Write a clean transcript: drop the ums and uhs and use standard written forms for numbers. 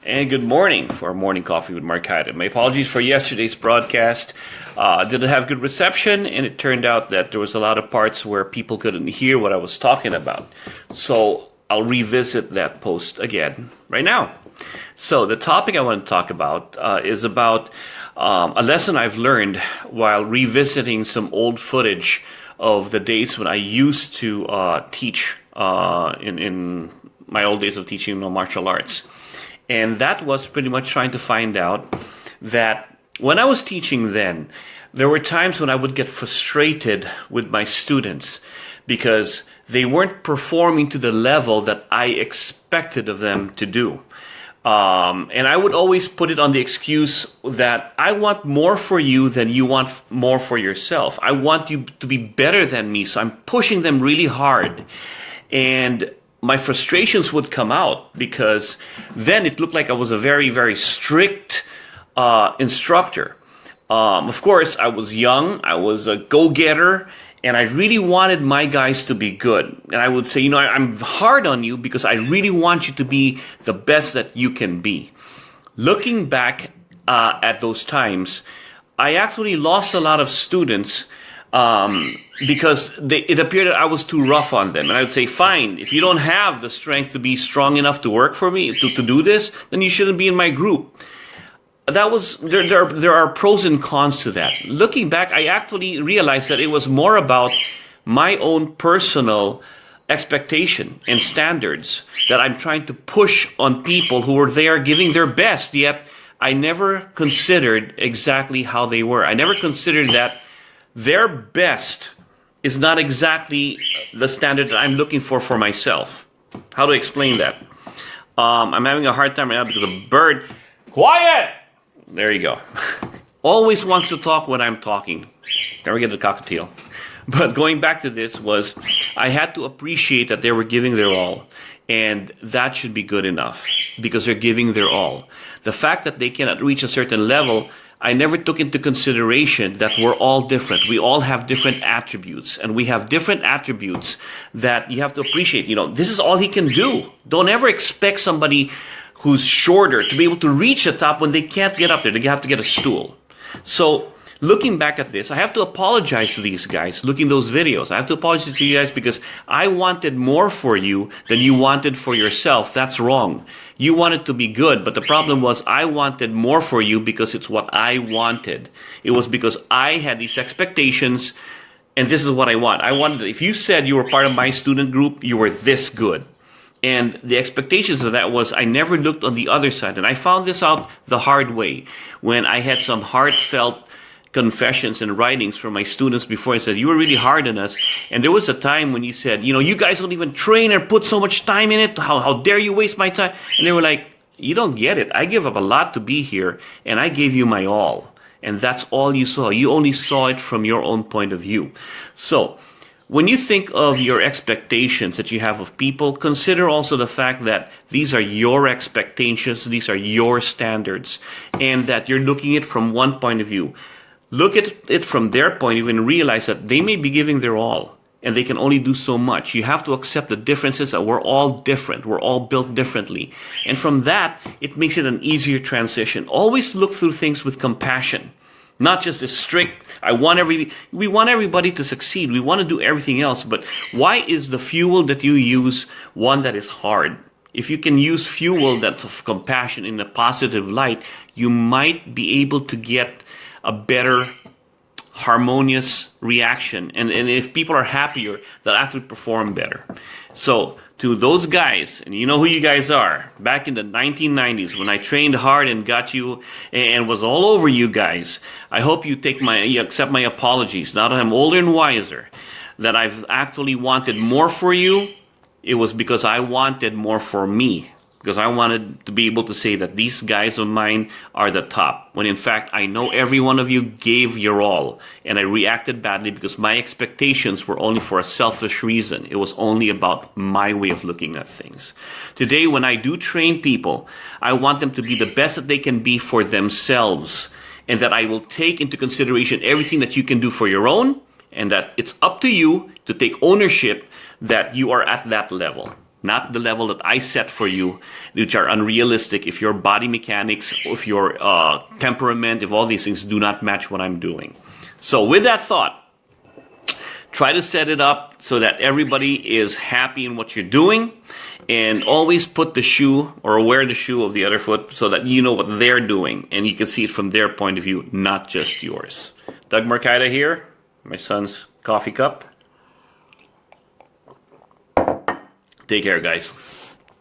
And good morning for Morning Coffee with Marcaida. My apologies for yesterday's broadcast. Didn't have good reception, and it turned out that there was a lot of parts where people couldn't hear what I was talking about. So I'll revisit that post again right now. So the topic I want to talk about is about a lesson I've learned while revisiting some old footage of the days when I used to teach in my old days of teaching martial arts. And that was pretty much trying to find out that when I was teaching then, there were times when I would get frustrated with my students because they weren't performing to the level that I expected of them to do. And I would always put it on the excuse that I want more for you than you want more for yourself. I want you to be better than me, so I'm pushing them really hard. And my frustrations would come out because then it looked like I was a very, very strict instructor. Of course, I was young, I was a go-getter, and I really wanted my guys to be good. And I would say, I'm hard on you because I really want you to be the best that you can be. Looking back at those times, I actually lost a lot of students because it appeared that I was too rough on them. And I would say, fine, if you don't have the strength to be strong enough to work for me, to do this, then you shouldn't be in my group. That was, there are pros and cons to that. Looking back, I actually realized that it was more about my own personal expectation and standards that I'm trying to push on people who were there giving their best, yet I never considered exactly how they were. I never considered that their best is not exactly the standard that I'm looking for myself. How to explain that? I'm having a hard time right now because a bird... Quiet! There you go. Always wants to talk when I'm talking. Never get a cockatiel. But going back to this was, I had to appreciate that they were giving their all. And that should be good enough because they're giving their all. The fact that they cannot reach a certain level, I never took into consideration that we're all different. We all have different attributes, and we have different attributes that you have to appreciate. This is all he can do. Don't ever expect somebody who's shorter to be able to reach the top when they can't get up there. They have to get a stool. So looking back at this, I have to apologize to these guys looking those videos. I have to apologize to you guys because I wanted more for you than you wanted for yourself. That's wrong. You wanted to be good, but the problem was I wanted more for you because it's what I wanted. It was because I had these expectations, and this is what I want. I wanted, if you said you were part of my student group, you were this good. And the expectations of that was I never looked on the other side. And I found this out the hard way when I had some heartfelt confessions and writings from my students before. I said, you were really hard on us. And there was a time when you said, you guys don't even train or put so much time in it. How dare you waste my time? And they were like, you don't get it. I give up a lot to be here, and I gave you my all. And that's all you saw. You only saw it from your own point of view. So when you think of your expectations that you have of people, consider also the fact that these are your expectations, these are your standards, and that you're looking at it from one point of view. Look at it from their point of view and realize that they may be giving their all, and they can only do so much. You have to accept the differences, that we're all different. We're all built differently. And from that, it makes it an easier transition. Always look through things with compassion. Not just a strict, we want everybody to succeed. We want to do everything else. But why is the fuel that you use one that is hard? If you can use fuel that's of compassion in a positive light, you might be able to get a better harmonious reaction. And if people are happier, they'll actually perform better. So to those guys, and you know who you guys are, back in the 1990s when I trained hard and got you and was all over you guys, I hope you accept my apologies. Now that I'm older and wiser, that I've actually wanted more for you, it was because I wanted more for me. Because I wanted to be able to say that these guys of mine are the top. When in fact, I know every one of you gave your all. And I reacted badly because my expectations were only for a selfish reason. It was only about my way of looking at things. Today, when I do train people, I want them to be the best that they can be for themselves. And that I will take into consideration everything that you can do for your own. And that it's up to you to take ownership that you are at that level. not the level that I set for you, which are unrealistic if your body mechanics, if your temperament, if all these things do not match what I'm doing. So with that thought, try to set it up so that everybody is happy in what you're doing, and always put the shoe or wear the shoe of the other foot so that you know what they're doing and you can see it from their point of view, not just yours. Doug Marcaida here, my son's coffee cup. Take care, guys.